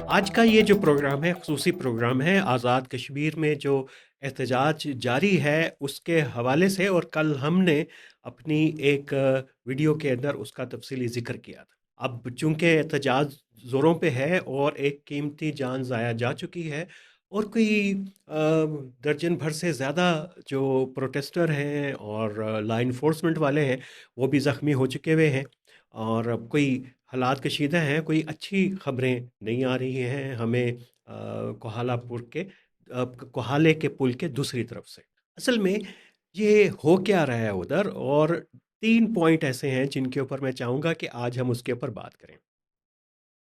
آج کا یہ جو پروگرام ہے خصوصی پروگرام ہے آزاد کشمیر میں جو احتجاج جاری ہے اس کے حوالے سے، اور کل ہم نے اپنی ایک ویڈیو کے اندر اس کا تفصیلی ذکر کیا تھا۔ اب چونکہ احتجاج زوروں پہ ہے اور ایک قیمتی جان ضائع جا چکی ہے، اور کوئی درجن بھر سے زیادہ جو پروٹیسٹر ہیں اور لا انفورسمنٹ والے ہیں وہ بھی زخمی ہو چکے ہوئے ہیں، اور اب کوئی حالات کشیدہ ہیں، کوئی اچھی خبریں نہیں آ رہی ہیں ہمیں کوہالہ پور کے کوہالے کے پل کے دوسری طرف سے۔ اصل میں یہ ہو کیا رہا ہے ادھر، اور تین پوائنٹ ایسے ہیں جن کے اوپر میں چاہوں گا کہ آج ہم اس کے اوپر بات کریں۔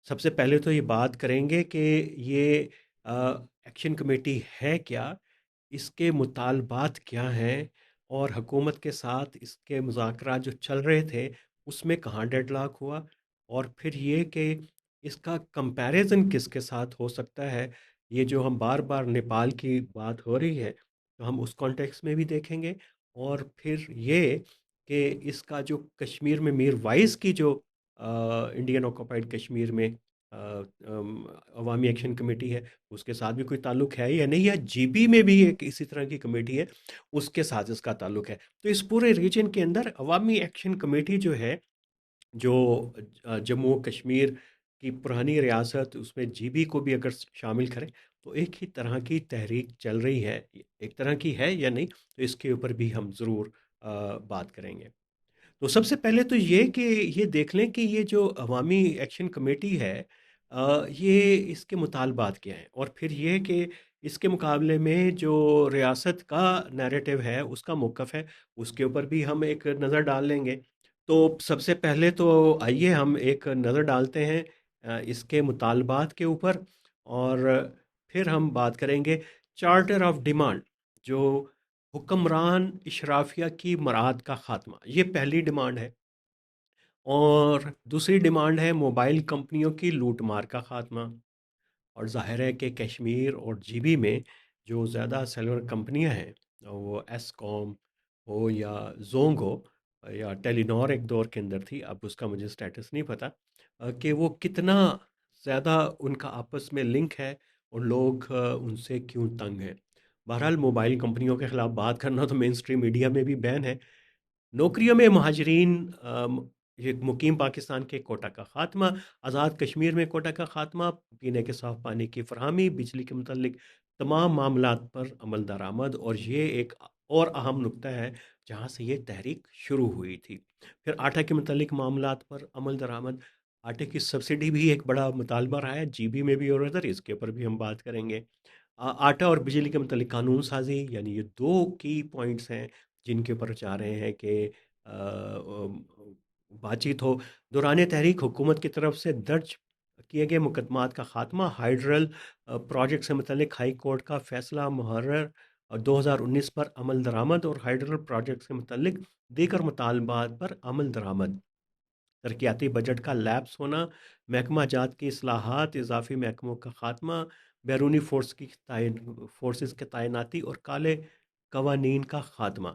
سب سے پہلے تو یہ بات کریں گے کہ یہ ایکشن کمیٹی ہے کیا، اس کے مطالبات کیا ہیں، اور حکومت کے ساتھ اس کے مذاکرات جو چل رہے تھے اس میں کہاں ڈیڈ لاک ہوا، اور پھر یہ کہ اس کا کمپیریزن کس کے ساتھ ہو سکتا ہے۔ یہ جو ہم بار بار نیپال کی بات ہو رہی ہے تو ہم اس کانٹیکس میں بھی دیکھیں گے، اور پھر یہ کہ اس کا جو کشمیر میں میر وائز کی جو انڈین آکوپائڈ کشمیر میں آ، عوامی ایکشن کمیٹی ہے، اس کے ساتھ بھی کوئی تعلق ہے یا نہیں ہے۔ جی بی میں بھی ایک اسی طرح کی کمیٹی ہے، اس کے ساتھ اس کا تعلق ہے۔ تو اس پورے ریجن کے اندر عوامی ایکشن کمیٹی جو ہے، جو جموں و کشمیر کی پرانی ریاست، اس میں جی بی کو بھی اگر شامل کریں تو ایک ہی طرح کی تحریک چل رہی ہے، ایک طرح کی ہے یا نہیں، تو اس کے اوپر بھی ہم ضرور بات کریں گے۔ تو سب سے پہلے تو یہ کہ یہ دیکھ لیں کہ یہ جو عوامی ایکشن کمیٹی ہے، یہ اس کے مطالبات کیا ہیں، اور پھر یہ کہ اس کے مقابلے میں جو ریاست کا نیریٹو ہے، اس کا موقف ہے، اس کے اوپر بھی ہم ایک نظر ڈال لیں گے۔ تو سب سے پہلے تو آئیے ہم ایک نظر ڈالتے ہیں اس کے مطالبات کے اوپر، اور پھر ہم بات کریں گے چارٹر آف ڈیمانڈ، جو حکمران اشرافیہ کی مراد کا خاتمہ، یہ پہلی ڈیمانڈ ہے، اور دوسری ڈیمانڈ ہے موبائل کمپنیوں کی لوٹ مار کا خاتمہ۔ اور ظاہر ہے کہ کشمیر اور جی بی میں جو زیادہ سیلولر کمپنیاں ہیں، وہ ایس کام ہو یا زونگ ہو یا ٹیلی نور ایک دور کے اندر تھی، اب اس کا مجھے سٹیٹس نہیں پتہ، کہ وہ کتنا زیادہ ان کا آپس میں لنک ہے، اور لوگ ان سے کیوں تنگ ہیں۔ بہرحال موبائل کمپنیوں کے خلاف بات کرنا تو مین سٹریم میڈیا میں بھی بین ہے۔ نوکریوں میں مہاجرین، یہ مقیم پاکستان کے کوٹا کا خاتمہ، آزاد کشمیر میں کوٹا کا خاتمہ، پینے کے صاف پانی کی فراہمی، بجلی کے متعلق تمام معاملات پر عمل درآمد، اور یہ ایک اور اہم نقطہ ہے جہاں سے یہ تحریک شروع ہوئی تھی۔ پھر آٹا کے متعلق معاملات پر عمل درآمد، آٹے کی سبسڈی بھی ایک بڑا مطالبہ رہا ہے جی بی میں بھی اور ادھر، اس کے اوپر بھی ہم بات کریں گے۔ آٹا اور بجلی کے متعلق قانون سازی، یعنی یہ دو کی پوائنٹس ہیں جن کے اوپر چاہ رہے ہیں کہ بات چیت ہو۔ دوران تحریک حکومت کی طرف سے درج کیے گئے مقدمات کا خاتمہ، ہائیڈرل پروجیکٹ سے متعلق ہائی کورٹ کا فیصلہ محرر 2019 پر عمل درآمد، اور ہائیڈرل پروجیکٹ سے متعلق دیگر مطالبات پر عمل درآمد، ترقیاتی بجٹ کا لیپس ہونا، محکمہ جات کی اصلاحات، اضافی محکموں کا خاتمہ، بیرونی فورسز کی تعیناتی اور کالے قوانین کا خاتمہ۔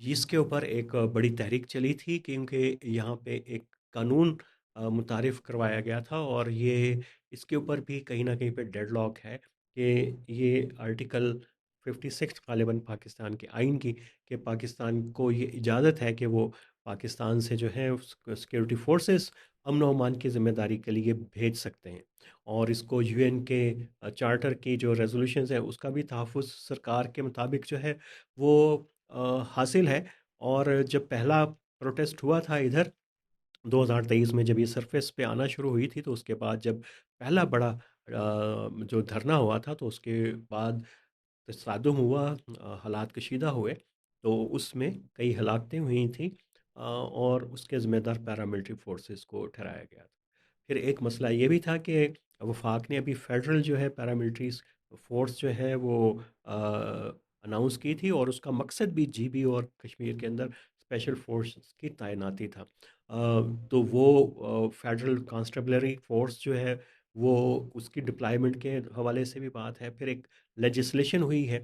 اس کے اوپر ایک بڑی تحریک چلی تھی کیونکہ یہاں پہ ایک قانون متعارف کروایا گیا تھا، اور یہ اس کے اوپر بھی کہیں نہ کہیں پہ ڈیڈ لاک ہے کہ یہ آرٹیکل 56 غالباً پاکستان کے آئین کی، کہ پاکستان کو یہ اجازت ہے کہ وہ پاکستان سے جو ہے سیکورٹی فورسز امن و امان کی ذمہ داری کے لیے بھیج سکتے ہیں، اور اس کو یو این کے چارٹر کی جو ریزولوشنز ہیں اس کا بھی تحفظ سرکار کے مطابق جو ہے وہ حاصل ہے۔ اور جب پہلا پروٹیسٹ ہوا تھا ادھر 2023 میں، جب یہ سرفیس پہ آنا شروع ہوئی تھی، تو اس کے بعد جب پہلا بڑا جو دھرنا ہوا تھا، تو اس کے بعد تصادم ہوا، حالات کشیدہ ہوئے، تو اس میں کئی ہلاکتیں ہوئی تھیں، اور اس کے ذمہ دار پیراملٹری فورسز کو ٹھہرایا گیا تھا۔ پھر ایک مسئلہ یہ بھی تھا کہ وفاق نے ابھی فیڈرل جو ہے پیراملٹری فورس جو ہے وہ اناؤنس کی تھی، اور اس کا مقصد بھی جی بی اور کشمیر کے اندر اسپیشل فورس کی تعیناتی تھا۔ تو وہ فیڈرل کانسٹیبلری فورس جو ہے وہ اس کی ڈپلائمنٹ کے حوالے سے بھی بات ہے۔ پھر ایک لیجسلیشن ہوئی ہے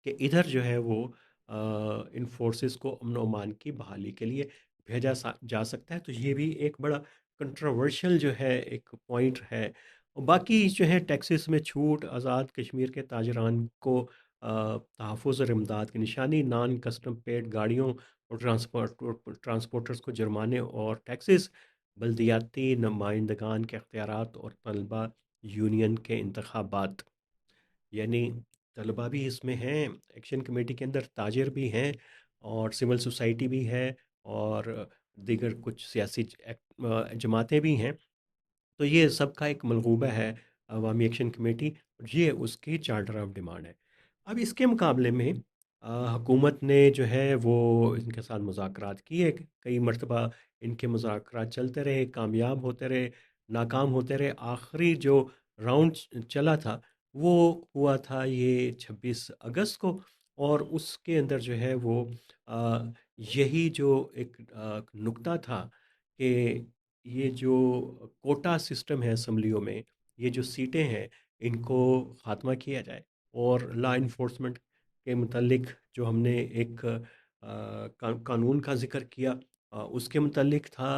کہ ادھر جو ہے وہ ان فورسز کو امن و امان کی بحالی کے لیے بھیجا جا سکتا ہے، تو یہ بھی ایک بڑا کنٹروورشل جو ہے ایک پوائنٹ ہے۔ اور باقی جو ہے ٹیکسس میں چھوٹ، آزاد کشمیر کے تاجران کو تحفظ اور امداد کی نشانی، نان کسٹم پیڈ گاڑیوں اور ٹرانسپورٹرز کو جرمانے اور ٹیکسز، بلدیاتی نمائندگان کے اختیارات اور طلبہ یونین کے انتخابات. یعنی طلبہ بھی اس میں ہیں، ایکشن کمیٹی کے اندر تاجر بھی ہیں، اور سول سوسائٹی بھی ہے، اور دیگر کچھ سیاسی جماعتیں بھی ہیں. تو یہ سب کا ایک ملغوبہ ہے عوامی ایکشن کمیٹی، اور یہ اس کی چارٹر آف ڈیمانڈ ہے. اب اس کے مقابلے میں حکومت نے جو ہے وہ ان کے ساتھ مذاکرات کیے، کئی مرتبہ ان کے مذاکرات چلتے رہے، کامیاب ہوتے رہے، ناکام ہوتے رہے. آخری جو راؤنڈ چلا تھا وہ ہوا تھا یہ 26 اگست کو، اور اس کے اندر جو ہے وہ آ، یہی جو ایک نکتہ تھا کہ یہ جو کوٹا سسٹم ہے اسمبلیوں میں، یہ جو سیٹیں ہیں ان کو خاتمہ کیا جائے. اور لا انفورسمنٹ کے متعلق جو ہم نے ایک قانون کا ذکر کیا، اس کے متعلق تھا.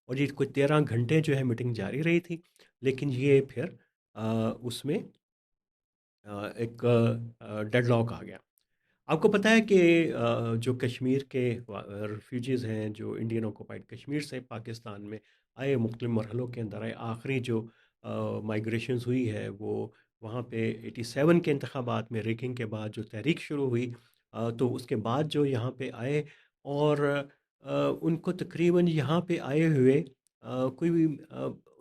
اور یہ کوئی 13 گھنٹے جو ہے میٹنگ جاری رہی تھی، لیکن یہ پھر اس میں ایک ڈیڈ لاک آ گیا. آپ کو پتہ ہے کہ جو کشمیر کے ریفیوجیز ہیں، جو انڈین آکوپائڈ کشمیر سے پاکستان میں آئے، مختلف مرحلوں کے اندر آئے، آخری جو مائگریشنز ہوئی ہے وہ وہاں پہ 87 کے انتخابات میں ریکنگ کے بعد جو تحریک شروع ہوئی، تو اس کے بعد جو یہاں پہ آئے، اور ان کو تقریباً یہاں پہ آئے ہوئے کوئی بھی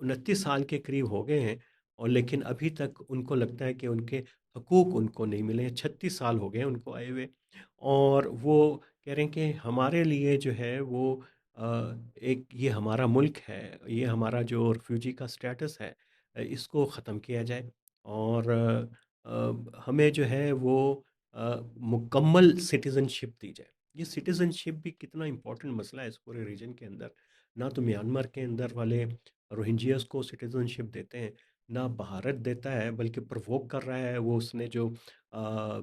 29 سال کے قریب ہو گئے ہیں، اور لیکن ابھی تک ان کو لگتا ہے کہ ان کے حقوق ان کو نہیں ملے. 36 سال ہو گئے ان کو آئے ہوئے، اور وہ کہہ رہے ہیں کہ ہمارے لیے جو ہے وہ ایک یہ ہمارا ملک ہے، یہ ہمارا جو ریفیوجی کا سٹیٹس ہے، اس کو ختم کیا جائے، اور ہمیں جو ہے وہ مکمل سٹیزن شپ دی جائے. یہ سٹیزن شپ بھی کتنا امپورٹنٹ مسئلہ ہے اس پورے ریجن کے اندر. نہ تو میانمار کے اندر والے روہنجیز کو سٹیزن شپ دیتے ہیں، نہ بھارت دیتا ہے، بلکہ پرووک کر رہا ہے. وہ اس نے جو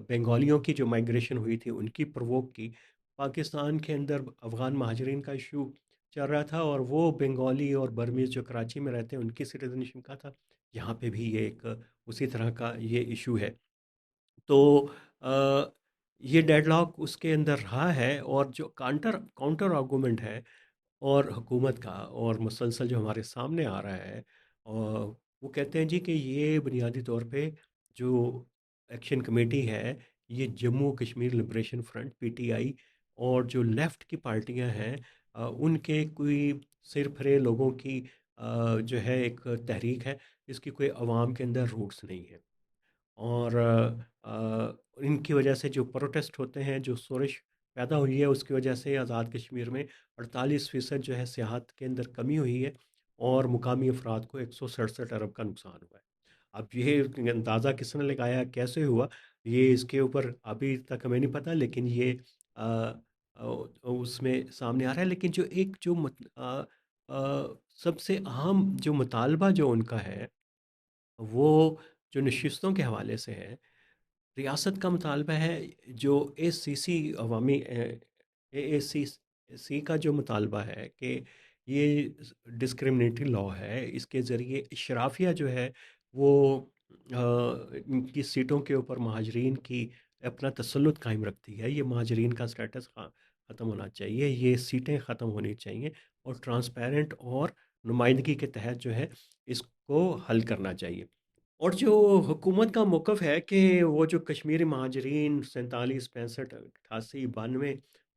بنگالیوں کی جو مائگریشن ہوئی تھی ان کی پرووک کی. پاکستان کے اندر افغان مہاجرین کا ایشو چل رہا تھا، اور وہ بنگالی اور برمیز جو کراچی میں رہتے ہیں ان کی سٹیزنشپ کا تھا. یہاں پہ بھی یہ ایک اسی طرح کا یہ ایشو ہے. تو آ، یہ ڈیڈ لاک اس کے اندر رہا ہے، اور جو کاؤنٹر آرگومنٹ ہے اور حکومت کا، اور مسلسل جو ہمارے سامنے آ رہا ہے، اور وہ کہتے ہیں جی کہ یہ بنیادی طور پہ جو ایکشن کمیٹی ہے، یہ Jammu Kashmir liberation front PTI اور جو لیفٹ کی پارٹیاں ہیں، ان کے کوئی سر پھرے لوگوں کی جو ہے ایک تحریک ہے. اس کی کوئی عوام کے اندر روٹس نہیں ہے، اور ان کی وجہ سے جو پروٹیسٹ ہوتے ہیں، جو شورش پیدا ہوئی ہے، اس کی وجہ سے آزاد کشمیر میں 48% جو ہے سیاحت کے اندر کمی ہوئی ہے، اور مقامی افراد کو 167 ارب کا نقصان ہوا ہے. اب یہ اندازہ کس نے لگایا، کیسے ہوا، یہ اس کے اوپر ابھی تک ہمیں نہیں پتہ، لیکن یہ آ، آ، اس میں سامنے آ رہا ہے. لیکن جو ایک جو آ، سب سے اہم جو مطالبہ جو ان کا ہے، وہ جو نشستوں کے حوالے سے ہے. ریاست کا مطالبہ ہے، جو ACC عوامی AACC کا جو مطالبہ ہے کہ یہ ڈسکرمنیٹری لا ہے، اس کے ذریعے اشرافیہ جو ہے وہ ان کی سیٹوں کے اوپر مہاجرین کی اپنا تسلط قائم رکھتی ہے. یہ مہاجرین کا سٹیٹس ختم ہونا چاہیے، یہ سیٹیں ختم ہونی چاہیے، اور ٹرانسپیرنٹ اور نمائندگی کے تحت جو ہے اس کو حل کرنا چاہیے. اور جو حکومت کا موقف ہے کہ وہ جو کشمیری مہاجرین 47 65 88 92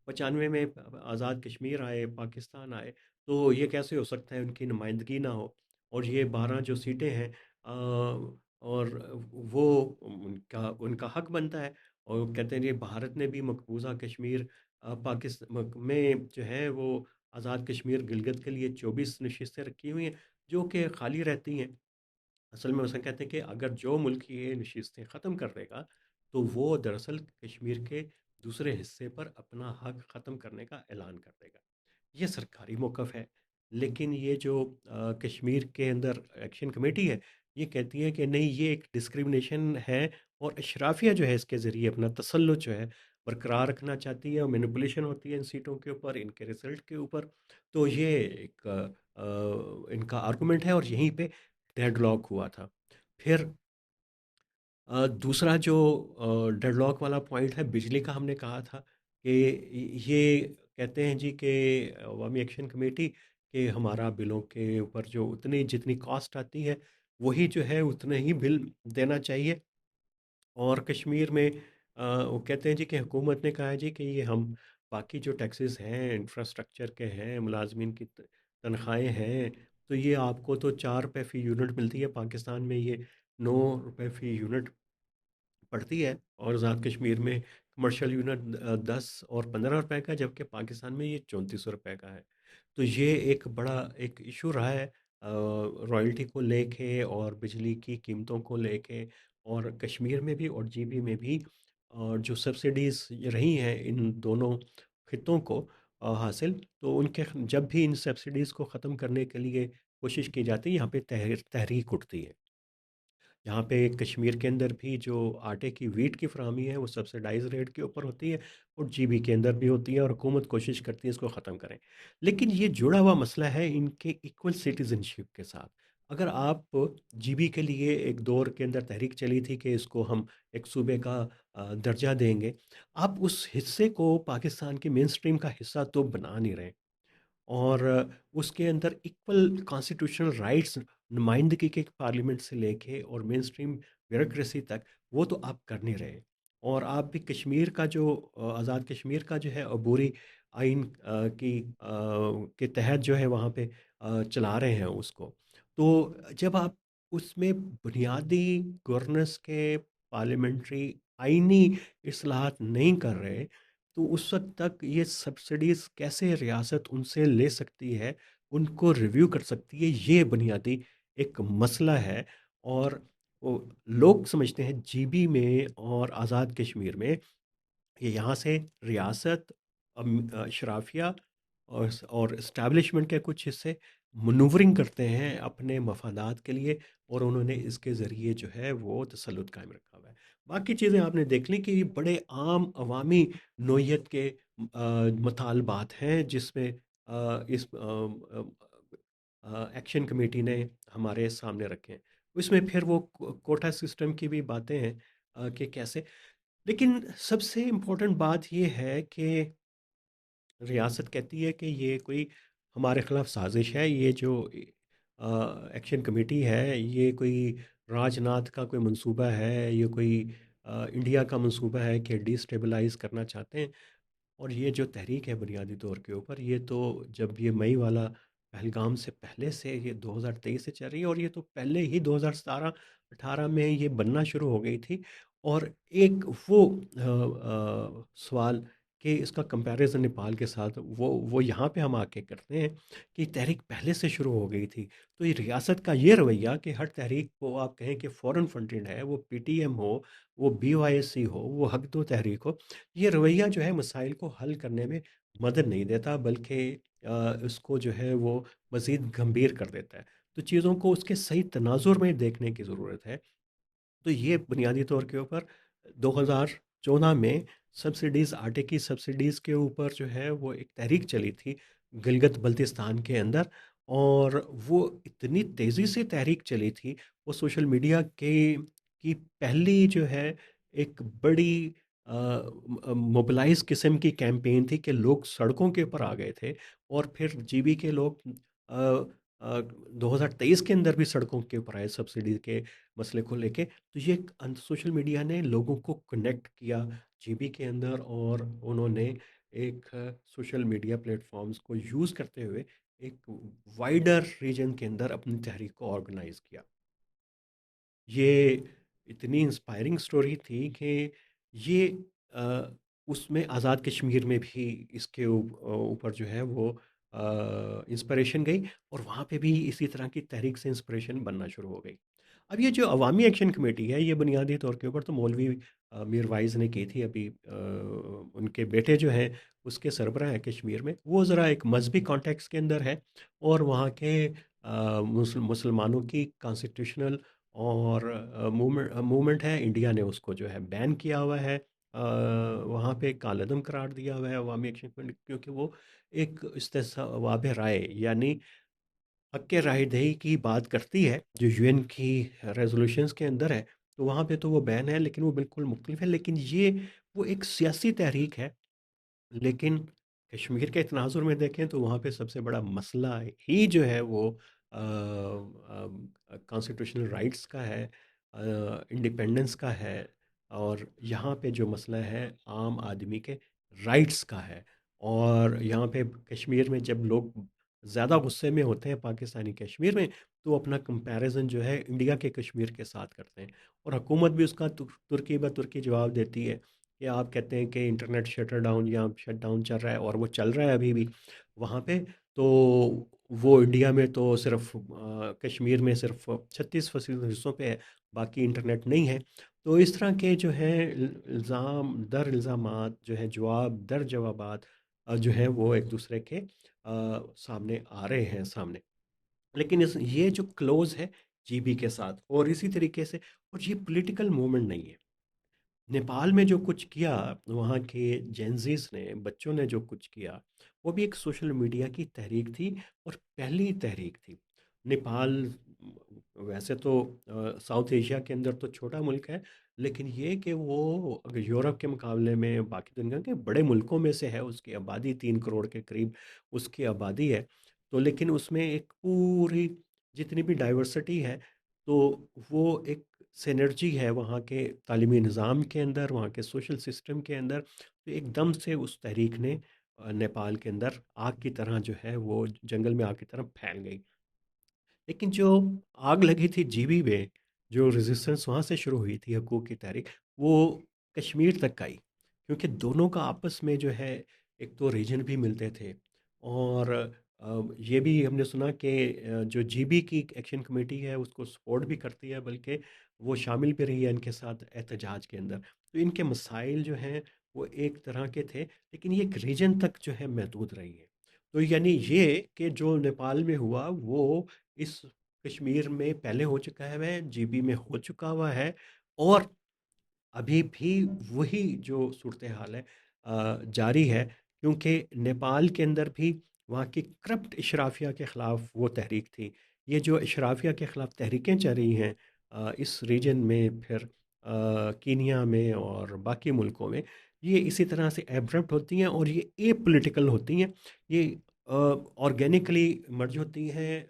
95 میں آزاد کشمیر آئے، پاکستان آئے، تو یہ کیسے ہو سکتا ہے ان کی نمائندگی نہ ہو. اور یہ 12 جو سیٹیں ہیں، اور وہ ان کا حق بنتا ہے. اور کہتے ہیں یہ بھارت نے بھی مقبوضہ کشمیر پاکستان میں جو ہے وہ آزاد کشمیر گلگت کے لیے 24 نشستیں رکھی ہوئی ہیں، جو کہ خالی رہتی ہیں. اصل میں اسے کہتے ہیں کہ اگر جو ملک یہ نشستیں ختم کر دے گا، تو وہ دراصل کشمیر کے دوسرے حصے پر اپنا حق ختم کرنے کا اعلان کر دے گا. یہ سرکاری موقف ہے. لیکن یہ جو کشمیر کے اندر ایکشن کمیٹی ہے، یہ کہتی ہے کہ نہیں، یہ ایک ڈسکریمنیشن ہے، اور اشرافیہ جو ہے اس کے ذریعے اپنا تسلط جو ہے برقرار رکھنا چاہتی ہے، اور مینپولیشن ہوتی ہے ان سیٹوں کے اوپر، ان کے رزلٹ کے اوپر. تو یہ ایک ان کا آرگومنٹ ہے، اور یہیں پہ ڈیڈ لاک ہوا تھا. फिर दूसरा जो डेडलॉक वाला पॉइंट है बिजली का, हमने कहा था कि ये कहते हैं जी कि अवामी एक्शन कमेटी कि हमारा बिलों के ऊपर जो उतनी जितनी कॉस्ट आती है वही जो है उतने ही बिल देना चाहिए। और कश्मीर में वो कहते हैं जी कि हुकूमत ने कहा है जी कि ये हम बाकी जो टैक्सेस हैं इंफ्रास्ट्रक्चर के हैं मुलाजमीन की तनख्वाहें हैं, तो ये आपको तो 4 रुपये फ़ी यूनिट मिलती है, पाकिस्तान में ये 9 रुपये फ़ी यूनिट पड़ती है। और आज़ाद कश्मीर में कमर्शियल यूनिट 10 और 15 रुपए का, जबकि पाकिस्तान में ये 34 रुपए का है। तो ये एक बड़ा एक इशू रहा है रॉयल्टी को लेके और बिजली की कीमतों को लेके। और कश्मीर में भी और जीबी में भी जो सब्सिडीज़ रही हैं इन दोनों खित्तों को हासिल, तो उनके जब भी इन सब्सिडीज़ को ख़त्म करने के लिए कोशिश की जाती है, यहाँ पे तहरीक उठती है। यहाँ पे कश्मीर के अंदर भी जो आटे की वीट की फ़राहमी है वो सब्सिडाइज़ रेट के ऊपर होती है और जीबी के अंदर भी होती है, और हुकूमत कोशिश करती है इसको ख़त्म करें। लेकिन ये जुड़ा हुआ मसला है इनके इक्वल सिटीज़नशिप के साथ। अगर आप जीबी के लिए एक दौर के अंदर तहरीक चली थी कि इसको हम एक सूबे का दर्जा देंगे, आप उस हिस्से को पाकिस्तान के मेन स्ट्रीम का हिस्सा तो बना नहीं रहे। और उसके अंदर इक्वल कॉन्स्टिट्यूशनल राइट्स नुमाइंदगी के पार्लियामेंट से लेके और मेन स्ट्रीम ब्यूरोक्रेसी तक, वो तो आप कर नहीं रहे। और आप भी कश्मीर का जो आज़ाद कश्मीर का जो है अबूरी आइन के तहत जो है वहाँ पे चला रहे हैं उसको। तो जब आप उसमें बुनियादी गवर्नेंस के पार्लियामेंट्री आइनी इस्लाहात नहीं कर रहे, तो उस वक़्त तक ये सब्सिडीज़ कैसे रियासत उनसे ले सकती है, उनको रिव्यू कर सकती है, ये बुनियादी एक मसला है। और वो लोग समझते हैं जीबी में और आज़ाद कश्मीर में ये यहाँ से रियासत, शराफिया और इस्टेब्लिशमेंट के कुछ हिस्से मनूवरिंग करते हैं अपने मफादात के लिए, और उन्होंने इसके ज़रिए जो है वो तसल्लुत कायम रखा हुआ है। बाकी चीज़ें आपने देख ली कि ये बड़े आम अवामी नोयत के मतालबात हैं जिसमें इस एक्शन कमेटी ने हमारे सामने रखे हैं। उसमें फिर वो कोटा सिस्टम की भी बातें हैं कि कैसे। लेकिन सबसे इम्पोर्टेंट बात ये है कि रियासत कहती है कि ये कोई हमारे खिलाफ साजिश है, ये जो एक्शन कमेटी है ये कोई राजनाथ का कोई मंसूबा है, ये कोई इंडिया का मंसूबा है कि डिस्टेबलाइज करना चाहते हैं। और ये जो तहरीक है बुनियादी तौर के ऊपर, ये तो जब ये मई वाला पहलगाम से पहले से ये 2023 से चल रही है, और ये तो पहले ही 2017-18 में ये बनना शुरू हो गई थी। और एक वो सवाल कि इसका कंपैरिजन नेपाल के साथ वो यहाँ पे हम आके करते हैं कि तहरीक पहले से शुरू हो गई थी। तो ये रियासत का ये रवैया कि हर तहरीक को आप कहें कि फॉरेन फंडेड है, वो पीटीएम हो, वो बीवाईसी हो, वो हक दो तहरीक हो, ये रवैया जो है मसाइल को हल करने में मदद नहीं देता, बल्कि उसको जो है वो मज़ीद गंभीर कर देता है। तो चीज़ों को उसके सही तनाजुर में देखने की ज़रूरत है। तो ये बुनियादी तौर के ऊपर 2014 में सब्सिडीज़, आटे की सब्सिडीज़ के ऊपर जो है वो एक तहरीक चली थी गिलगित बल्तिस्तान के अंदर। और वो इतनी तेज़ी से तहरीक चली थी, वो सोशल मीडिया के की पहली जो है एक बड़ी मोबिलाइज़ किस्म की कैंपेन थी कि लोग सड़कों के ऊपर आ गए थे। और फिर जीबी के लोग अ 2023 के अंदर भी सड़कों के ऊपर आए सब्सिडी के मसले को लेके। तो ये सोशल मीडिया ने लोगों को कनेक्ट किया जीबी के अंदर, और उन्होंने एक सोशल मीडिया प्लेटफॉर्म्स को यूज़ करते हुए एक वाइडर रीजन के अंदर अपनी तहरीक को ऑर्गेनाइज किया। ये इतनी इंस्पायरिंग स्टोरी थी कि ये अ, उसमें आज़ाद कश्मीर में भी इसके ऊपर जो है वो इंस्पिरेशन गई, और वहाँ पे भी इसी तरह की तहरीक से इंस्पिरेशन बनना शुरू हो गई। अब ये जो अवामी एक्शन कमेटी है, ये बुनियादी तौर के ऊपर तो मौलवी मीर वाइज़ ने की थी। अभी उनके बेटे जो हैं उसके सरबराह हैं कश्मीर में, वो ज़रा एक मजहबी कॉन्टेक्स्ट के अंदर है। और वहाँ के मुसलमानों की कॉन्स्टिट्यूशनल और मूवमेंट है, इंडिया ने उसको जो है बैन किया हुआ है, वहाँ पे कालअदम करार दिया हुआ है अवामी एक्शन कमेटी, क्योंकि वो एक इस्तेसावाब राय, यानी हक के राय दही की बात करती है, जो यूएन की रेज़ोल्यूशंस के अंदर है, तो वहाँ पे तो वो बैन है, लेकिन वो बिल्कुल मुख्तलिफ है। लेकिन ये वो एक सियासी तहरीक है। लेकिन कश्मीर के तनाजुर में देखें तो वहाँ पे सबसे बड़ा मसला ही जो है वो कॉन्स्टिट्यूशनल राइट्स का है, इंडिपेंडेंस का है, और यहाँ पे जो मसला है आम आदमी के राइट्स का है। और यहाँ पे कश्मीर में जब लोग ज़्यादा गुस्से में होते हैं पाकिस्तानी कश्मीर में, तो वो अपना कंपैरिजन जो है इंडिया के कश्मीर के साथ करते हैं। और हुकूमत भी उसका तुर्की ब तुर्की जवाब देती है कि आप कहते हैं कि इंटरनेट शटर डाउन या शट डाउन चल रहा है, और वो चल रहा है अभी भी वहाँ पे। तो वो इंडिया में तो सिर्फ कश्मीर में सिर्फ 36% हिस्सों पे है, बाकी इंटरनेट नहीं है। तो इस तरह के जो है इल्ज़ाम दर इल्ज़ामात जो है, जवाब दर जवाबात जो है वो एक दूसरे के सामने आ रहे हैं सामने। लेकिन इस ये जो क्लोज़ है जीबी के साथ, और इसी तरीके से, और ये पॉलिटिकल मूवमेंट नहीं है। नेपाल में जो कुछ किया वहाँ के जेनज़ीज़ ने, बच्चों ने जो कुछ किया, वो भी एक सोशल मीडिया की तहरीक थी, और पहली तहरीक थी। नेपाल वैसे तो साउथ एशिया के अंदर तो छोटा मुल्क है, लेकिन ये कि वो अगर यूरोप के मुकाबले में बाकी दुनिया के बड़े मुल्कों में से है, उसकी आबादी 3 करोड़ के करीब उसकी आबादी है। तो लेकिन उसमें एक पूरी जितनी भी डाइवर्सिटी है, तो वो एक सिनर्जी है वहाँ के तालीमी निज़ाम के अंदर, वहाँ के सोशल सिस्टम के अंदर। तो एकदम से उस तहरीक ने नेपाल के अंदर आग की तरह जो है वो जंगल में आग की तरह फैल गई। लेकिन जो आग लगी थी जीबी में, जो रेजिस्टेंस वहाँ से शुरू हुई थी हकूक़ की तहरीक, वो कश्मीर तक आई। क्योंकि दोनों का आपस में जो है, एक तो रीजन भी मिलते थे, और ये भी हमने सुना कि जो जीबी की एक्शन कमेटी है उसको सपोर्ट भी करती है, बल्कि वो शामिल भी रही है इनके साथ एहतजाज के अंदर। तो इनके मसाइल जो हैं वो एक तरह के थे, लेकिन ये एक रीजन तक जो है महदूद रही है। तो यानी ये कि जो नेपाल में हुआ वो इस कश्मीर में पहले हो चुका है, वह जीबी में हो चुका हुआ है, और अभी भी वही जो सूरत हाल है जारी है। क्योंकि नेपाल के अंदर भी वहाँ की करप्ट इशराफिया के ख़िलाफ़ वो तहरीक थी। ये जो इशराफिया के ख़िलाफ़ तहरीकें चल रही हैं इस रीजन में, फिर कीनिया में और बाकी मुल्कों में, ये इसी तरह से एब्रप्ट होती हैं, और ये एपॉलिटिकल होती हैं। ये ऑर्गेनिकली मर्ज होती हैं,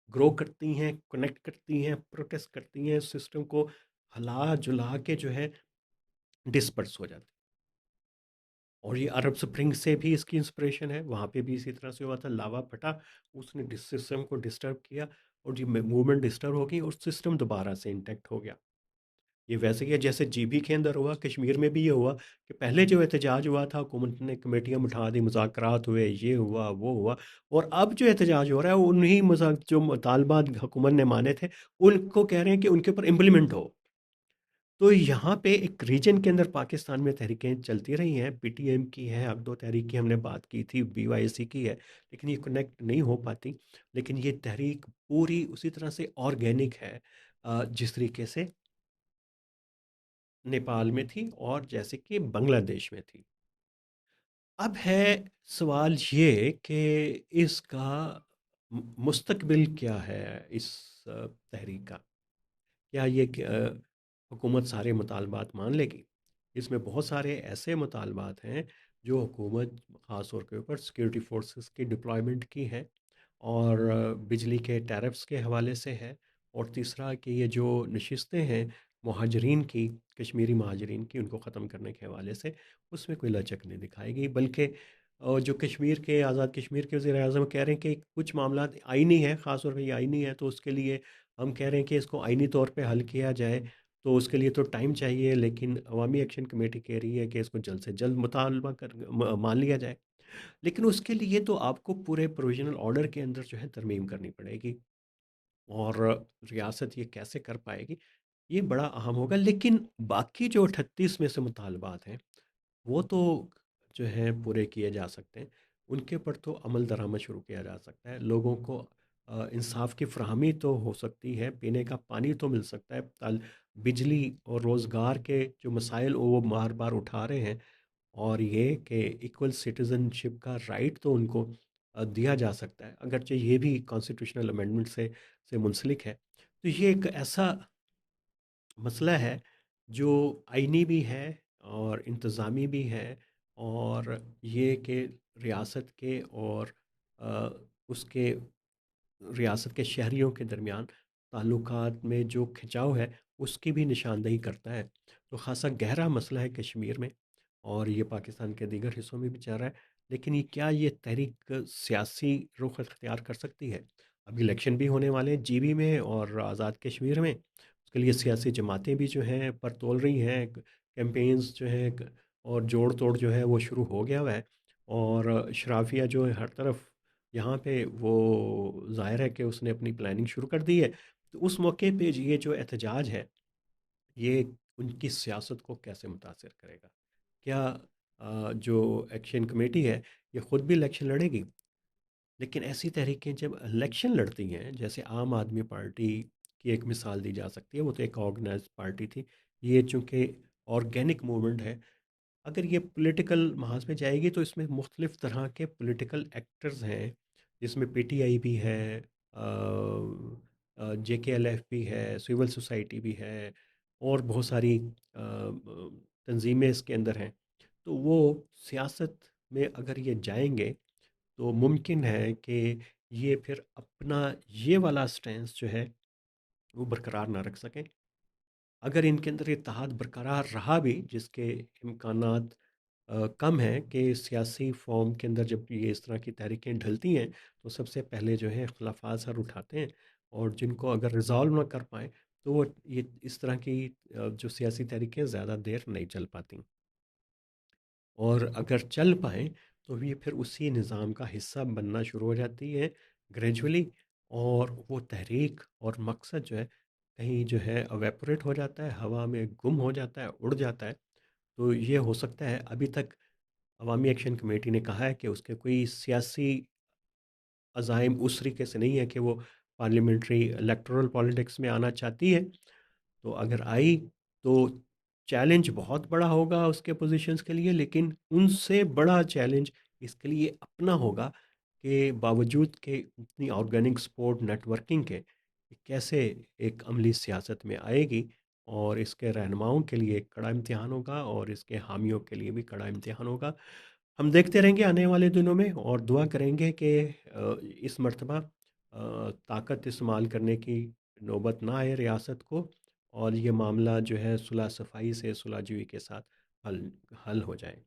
ग्रो करती हैं, कनेक्ट करती हैं, प्रोटेस्ट करती हैं, सिस्टम को हिला जुला के जो है डिस्पर्स हो जाती है। और ये अरब स्प्रिंग से भी इसकी इंस्पिरेशन है, वहाँ पे भी इसी तरह से हुआ था, लावा फटा, उसने सिस्टम को डिस्टर्ब किया, और ये मूवमेंट डिस्टर्ब हो गई, और सिस्टम दोबारा से इंटैक्ट हो गया। ये वैसे ही है जैसे जीबी के अंदर हुआ, कश्मीर में भी ये हुआ कि पहले जो एहतजाज हुआ था, हुकूमत ने कमेटियाँ बिठा दी, मुज़ाकरात हुए, ये हुआ वो हुआ, और अब जो एहतजाज हो रहा है वो उन्हीं जो मुतालबात हुकूमत ने माने थे, उनको कह रहे हैं कि उनके ऊपर इम्प्लीमेंट हो। तो यहाँ पे एक रीजन के अंदर पाकिस्तान में तहरीकें चलती रही हैं, पीटीएम की है, अब दो तहरीक की हमने बात की थी, बीवाईसी की है, लेकिन ये कनेक्ट नहीं हो पाती। लेकिन ये तहरीक पूरी उसी तरह से ऑर्गेनिक है जिस तरीके से नेपाल में थी, और जैसे कि बांग्लादेश में थी। अब है सवाल ये कि इसका मुस्तकबिल क्या है इस तहरीक का? क्या ये हुकूमत सारे मुतालबात मान लेगी? इसमें बहुत सारे ऐसे मुतालबात हैं जो हुकूमत ख़ास तौर के ऊपर सिक्योरिटी फोर्सेस की डिप्लॉयमेंट की है, और बिजली के टैरिफ्स के हवाले से है, और तीसरा कि ये जो नशिस्तें हैं महाजरीन की, कश्मीरी महाजरीन की, उनको ख़त्म करने के हवाले से, उसमें कोई लचक नहीं दिखाएगी। बल्कि जो कश्मीर के आज़ाद कश्मीर के वज़ीर आज़म कह रहे हैं कि कुछ मामला आइनी है, ख़ास तौर पे ये आइनी है, तो उसके लिए हम कह रहे हैं कि इसको आइनी तौर पे हल किया जाए। तो उसके लिए तो टाइम चाहिए, लेकिन अवामी एक्शन कमेटी कह रही है कि इसको जल्द से जल्द मुतालबा मान लिया जाए। लेकिन उसके लिए तो आपको पूरे प्रोविजनल ऑर्डर के अंदर जो है तरमीम करनी पड़ेगी, और रियासत ये कैसे कर पाएगी, ये बड़ा अहम होगा। लेकिन बाकी जो 38 में से मुतालबात हैं, वो तो जो है पूरे किए जा सकते हैं। उनके ऊपर तो अमल दरामद शुरू किया जा सकता है। लोगों को इंसाफ की फ़राहमी तो हो सकती है, पीने का पानी तो मिल सकता है, बिजली और रोज़गार के जो मसाइल वो बार-बार उठा रहे हैं, और ये कि इक्वल सिटीज़नशिप का राइट तो उनको दिया जा सकता है, अगरचे ये भी कॉन्स्टिट्यूशनल अमेंडमेंट से मुंसलिक है। तो ये एक ऐसा मसला है जो आइनी भी है और इंतज़ामी भी है, और ये कि रियासत के और अ, उसके रियासत के शहरियों के दरमियान ताल्लुकात में जो खिंचाव है उसकी भी निशानदही करता है। तो ख़ासा गहरा मसला है कश्मीर में, और ये पाकिस्तान के दीगर हिस्सों में भी चल रहा है। लेकिन ये क्या ये तहरीक सियासी रुख अख्तियार कर सकती है? अभी इलेक्शन भी होने वाले हैं जीबी में और आज़ाद कश्मीर में। उसके लिए सियासी जमातें भी जो हैं पर तोल रही हैं, कैंपेन्स जो हैं और जोड़ तोड़ जो है वो शुरू हो गया हुआ है। और शराफिया जो है हर तरफ यहाँ पे वो ज़ाहिर है कि उसने अपनी प्लानिंग शुरू कर दी है। तो उस मौके पे ये जो एहतजाज है, ये उनकी सियासत को कैसे मुतासिर करेगा? क्या जो एक्शन कमेटी है, ये ख़ुद भी इलेक्शन लड़ेगी? लेकिन ऐसी तहरीकें जब इलेक्शन लड़ती हैं, जैसे आम आदमी पार्टी की एक मिसाल दी जा सकती है, वो तो एक ऑर्गेनाइज़्ड पार्टी थी। ये चूँकि ऑर्गेनिक मूवमेंट है, अगर ये पॉलिटिकल महाज में जाएगी तो इसमें मुख्तलिफ तरह के पॉलिटिकल एक्टर्स हैं, जिसमें पीटीआई भी है, जेकेएलएफ भी है, सिविल सोसाइटी भी है, और बहुत सारी तंजीमें इसके अंदर हैं। तो वो सियासत में अगर ये जाएंगे तो मुमकिन है कि ये फिर अपना ये वाला स्टैंस जो है वो बरकरार ना रख सकें। अगर इनके अंदर इत्तेहाद बरकरार रहा भी, जिसके इम्कानात कम है कि सियासी फॉर्म के अंदर जब ये इस तरह की तहरीकें ढलती हैं तो सबसे पहले जो है इख्लाफात सर उठाते हैं, और जिनको अगर रिजॉल्व ना कर पाएँ तो वो ये इस तरह की जो सियासी तहरीकें ज़्यादा देर नहीं चल पाती, और अगर चल पाएँ तो ये फिर उसी निज़ाम का हिस्सा बनना शुरू हो जाती है ग्रेजुअली, और वो तहरीक और मकसद जो है कहीं जो है अवेपोरेट हो जाता है, हवा में गुम हो जाता है, उड़ जाता है। तो ये हो सकता है अभी तक अवामी एक्शन कमेटी ने कहा है कि उसके कोई सियासी अज़ाइम उस तरीके से नहीं है कि वो पार्लियामेंट्री इलेक्टोरल पॉलिटिक्स में आना चाहती है। तो अगर आई तो चैलेंज बहुत बड़ा होगा उसके पोजीशंस के लिए, लेकिन उनसे बड़ा चैलेंज इसके लिए अपना होगा कि बावजूद के इतनी ऑर्गेनिक सपोर्ट नेटवर्किंग के, ये कैसे एक अमली सियासत में आएगी, और इसके रहनुमाओं के लिए एक कड़ा इम्तिहान होगा और इसके हामियों के लिए भी कड़ा इम्तिहान होगा। हम देखते रहेंगे आने वाले दिनों में, और दुआ करेंगे कि इस मर्तबा ताकत इस्तेमाल करने की नौबत ना आए रियासत को, और ये मामला जो है सुलह सफ़ाई से, सुलह जुई के साथ हल हल हो जाए।